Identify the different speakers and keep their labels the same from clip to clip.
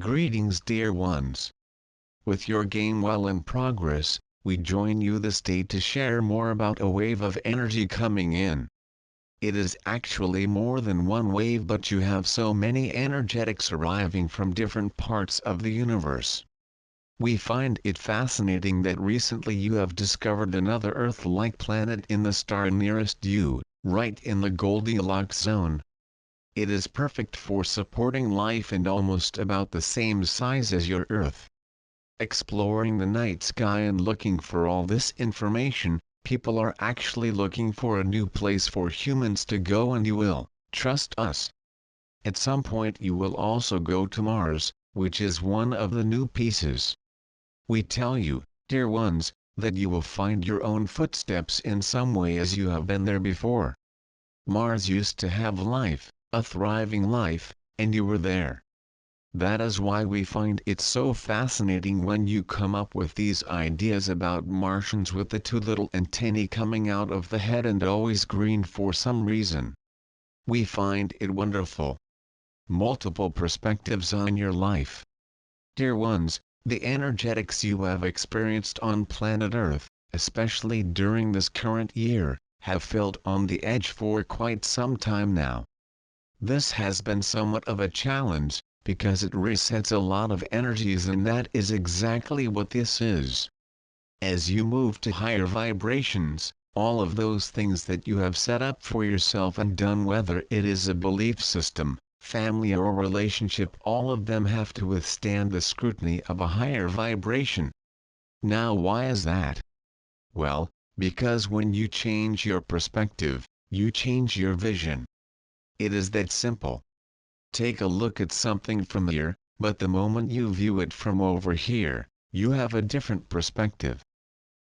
Speaker 1: Greetings dear ones. With your game well in progress, we join you this day to share more about a wave of energy coming in. It is actually more than one wave, but you have so many energetics arriving from different parts of the universe. We find it fascinating that recently you have discovered another Earth-like planet in the star nearest you, right in the Goldilocks zone. It is perfect for supporting life and almost about the same size as your Earth. Exploring the night sky and looking for all this information, people are actually looking for a new place for humans to go, and you will, trust us. At some point you will also go to Mars, which is one of the new pieces. We tell you, dear ones, that you will find your own footsteps in some way as you have been there before. Mars used to have life, a thriving life, and you were there. That is why we find it so fascinating when you come up with these ideas about Martians with the two little antennae coming out of the head and always green for some reason. We find it wonderful. Multiple perspectives on your life. Dear ones, the energetics you have experienced on planet Earth, especially during this current year, have felt on the edge for quite some time now. This has been somewhat of a challenge, because it resets a lot of energies, and that is exactly what this is. As you move to higher vibrations, all of those things that you have set up for yourself and done, whether it is a belief system, family or relationship, all of them have to withstand the scrutiny of a higher vibration. Now why is that? Well, because when you change your perspective, you change your vision. It is that simple. Take a look at something from here, but the moment you view it from over here, you have a different perspective.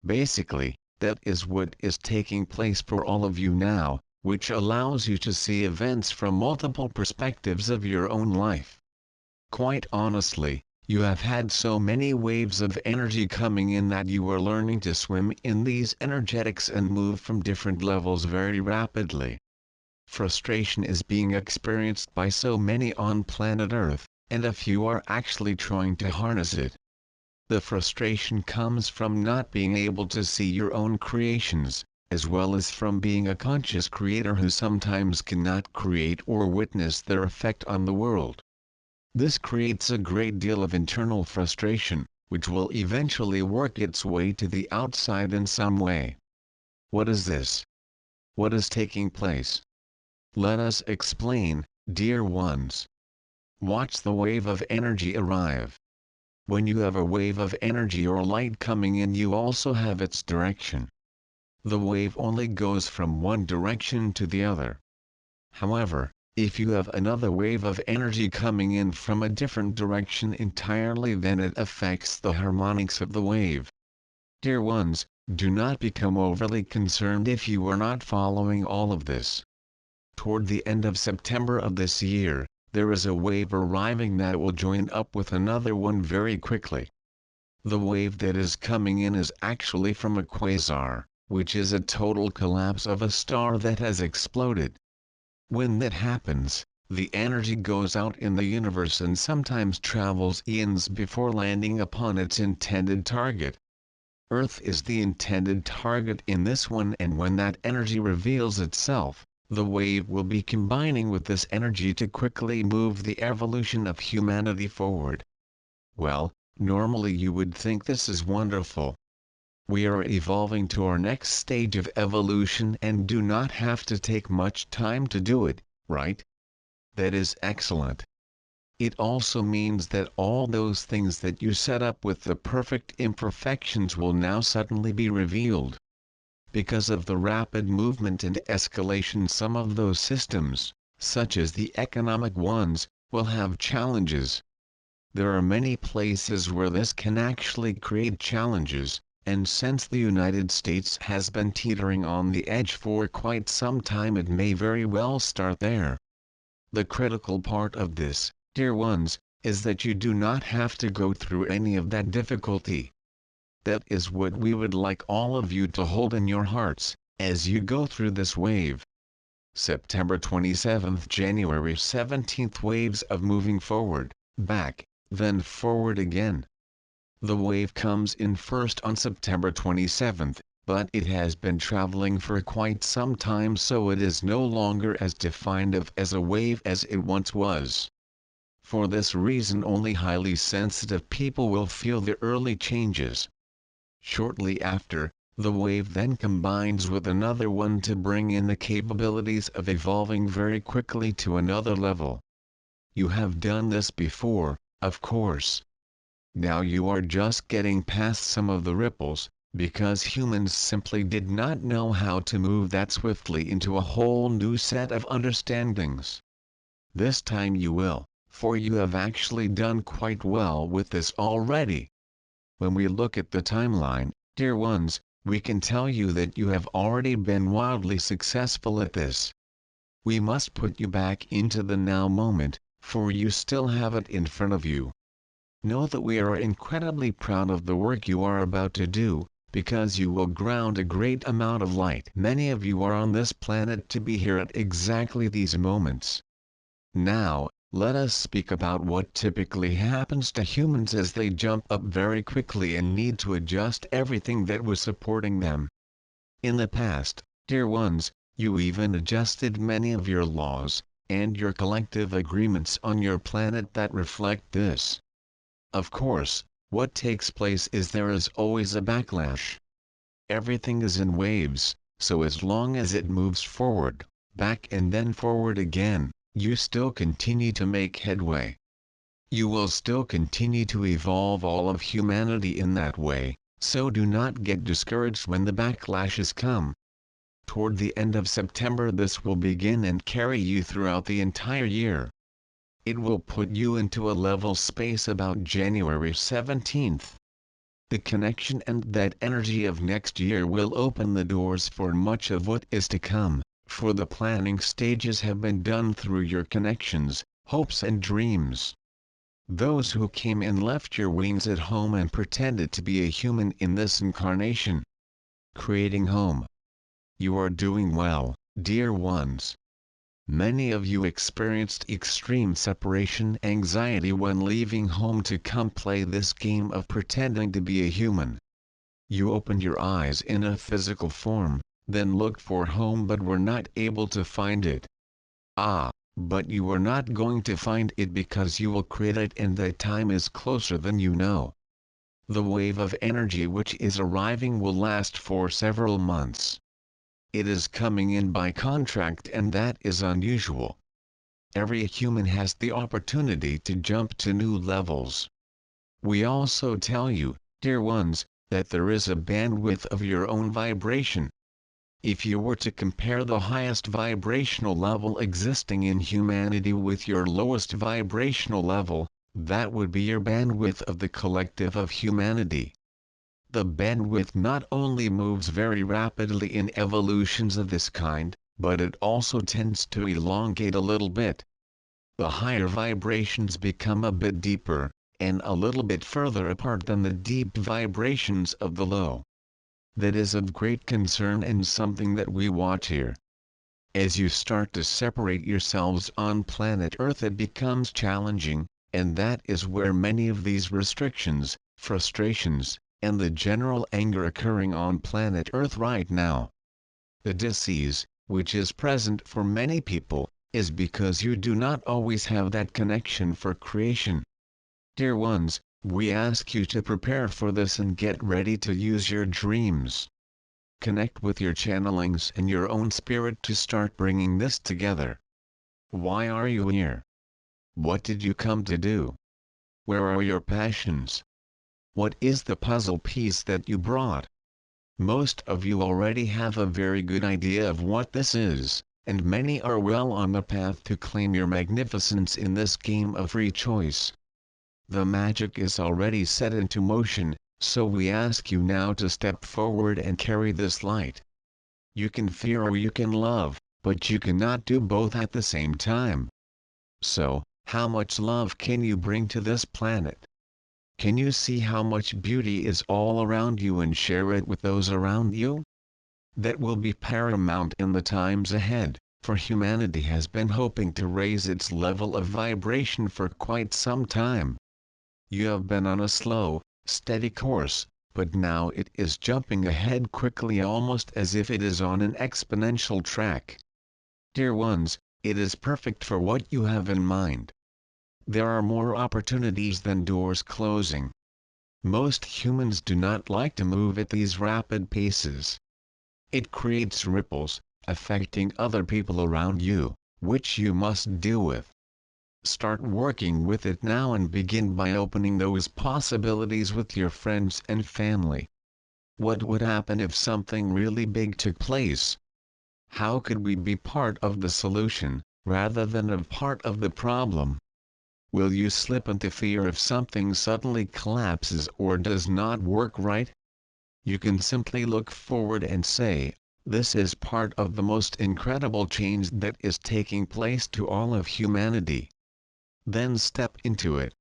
Speaker 1: Basically, that is what is taking place for all of you now, which allows you to see events from multiple perspectives of your own life. Quite honestly, you have had so many waves of energy coming in that you are learning to swim in these energetics and move from different levels very rapidly. Frustration is being experienced by so many on planet Earth, and a few are actually trying to harness it. The frustration comes from not being able to see your own creations, as well as from being a conscious creator who sometimes cannot create or witness their effect on the world. This creates a great deal of internal frustration, which will eventually work its way to the outside in some way. What is this? What is taking place? Let us explain, dear ones. Watch the wave of energy arrive. When you have a wave of energy or light coming in, you also have its direction. The wave only goes from one direction to the other. However, if you have another wave of energy coming in from a different direction entirely, then it affects the harmonics of the wave. Dear ones, do not become overly concerned if you are not following all of this. Toward the end of September of this year, there is a wave arriving that will join up with another one very quickly. The wave that is coming in is actually from a quasar, which is a total collapse of a star that has exploded. When that happens, the energy goes out in the universe and sometimes travels eons before landing upon its intended target. Earth is the intended target in this one, and when that energy reveals itself, the wave will be combining with this energy to quickly move the evolution of humanity forward. Well, normally you would think this is wonderful. We are evolving to our next stage of evolution and do not have to take much time to do it, right? That is excellent. It also means that all those things that you set up with the perfect imperfections will now suddenly be revealed. Because of the rapid movement and escalation, some of those systems, such as the economic ones, will have challenges. There are many places where this can actually create challenges, and since the United States has been teetering on the edge for quite some time, it may very well start there. The critical part of this, dear ones, is that you do not have to go through any of that difficulty. That is what we would like all of you to hold in your hearts, as you go through this wave. September 27th, January 17th, waves of moving forward, back, then forward again. The wave comes in first on September 27th, but it has been traveling for quite some time, so it is no longer as defined as a wave as it once was. For this reason only highly sensitive people will feel the early changes. Shortly after, the wave then combines with another one to bring in the capabilities of evolving very quickly to another level. You have done this before, of course. Now you are just getting past some of the ripples, because humans simply did not know how to move that swiftly into a whole new set of understandings. This time you will, for you have actually done quite well with this already. When we look at the timeline, dear ones, we can tell you that you have already been wildly successful at this. We must put you back into the now moment, for you still have it in front of you. Know that we are incredibly proud of the work you are about to do, because you will ground a great amount of light. Many of you are on this planet to be here at exactly these moments. Now, let us speak about what typically happens to humans as they jump up very quickly and need to adjust everything that was supporting them. In the past, dear ones, you even adjusted many of your laws, and your collective agreements on your planet that reflect this. Of course, what takes place is there is always a backlash. Everything is in waves, so as long as it moves forward, back and then forward again, you still continue to make headway. You will still continue to evolve all of humanity in that way, so do not get discouraged when the backlashes come. Toward the end of September this will begin and carry you throughout the entire year. It will put you into a level space about January 17th. The connection and that energy of next year will open the doors for much of what is to come, for the planning stages have been done through your connections, hopes and dreams. Those who came and left your wings at home and pretended to be a human in this incarnation. Creating home. You are doing well, dear ones. Many of you experienced extreme separation anxiety when leaving home to come play this game of pretending to be a human. You opened your eyes in a physical form, then looked for home but were not able to find it. But you are not going to find it because you will create it, and that time is closer than you know. The wave of energy which is arriving will last for several months. It is coming in by contract, and that is unusual. Every human has the opportunity to jump to new levels. We also tell you, dear ones, that there is a bandwidth of your own vibration. If you were to compare the highest vibrational level existing in humanity with your lowest vibrational level, that would be your bandwidth of the collective of humanity. The bandwidth not only moves very rapidly in evolutions of this kind, but it also tends to elongate a little bit. The higher vibrations become a bit deeper, and a little bit further apart than the deep vibrations of the low. That is of great concern and something that we watch here. As you start to separate yourselves on planet Earth, it becomes challenging, and that is where many of these restrictions, frustrations, and the general anger occurring on planet Earth right now. The disease, which is present for many people, is because you do not always have that connection for creation. Dear ones, we ask you to prepare for this and get ready to use your dreams. Connect with your channelings and your own spirit to start bringing this together. Why are you here? What did you come to do? Where are your passions? What is the puzzle piece that you brought? Most of you already have a very good idea of what this is, and many are well on the path to claim your magnificence in this game of free choice. The magic is already set into motion, so we ask you now to step forward and carry this light. You can fear or you can love, but you cannot do both at the same time. So, how much love can you bring to this planet? Can you see how much beauty is all around you and share it with those around you? That will be paramount in the times ahead, for humanity has been hoping to raise its level of vibration for quite some time. You have been on a slow, steady course, but now it is jumping ahead quickly, almost as if it is on an exponential track. Dear ones, it is perfect for what you have in mind. There are more opportunities than doors closing. Most humans do not like to move at these rapid paces. It creates ripples, affecting other people around you, which you must deal with. Start working with it now and begin by opening those possibilities with your friends and family. What would happen if something really big took place? How could we be part of the solution, rather than a part of the problem? Will you slip into fear if something suddenly collapses or does not work right? You can simply look forward and say, this is part of the most incredible change that is taking place to all of humanity. Then step into it.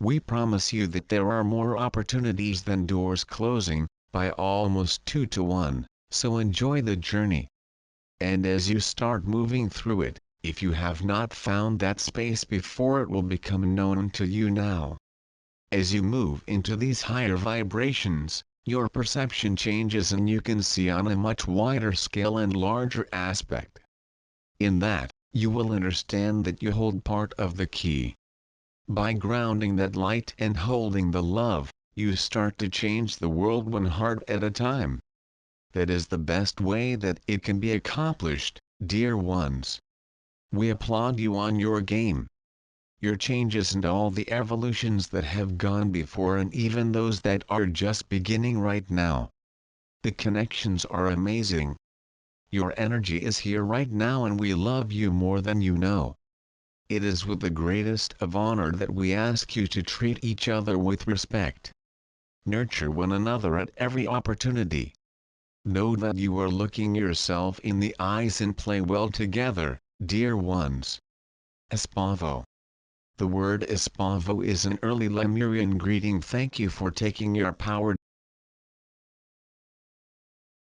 Speaker 1: We promise you that there are more opportunities than doors closing, by almost 2 to 1, so enjoy the journey. And as you start moving through it, if you have not found that space before, it will become known to you now. As you move into these higher vibrations, your perception changes and you can see on a much wider scale and larger aspect. In that, you will understand that you hold part of the key. By grounding that light and holding the love, you start to change the world one heart at a time. That is the best way that it can be accomplished, dear ones. We applaud you on your game. Your changes and all the evolutions that have gone before, and even those that are just beginning right now. The connections are amazing. Your energy is here right now and we love you more than you know. It is with the greatest of honor that we ask you to treat each other with respect. Nurture one another at every opportunity. Know that you are looking yourself in the eyes and play well together, dear ones. Espavo. The word espavo is an early Lemurian greeting. Thank you for taking your power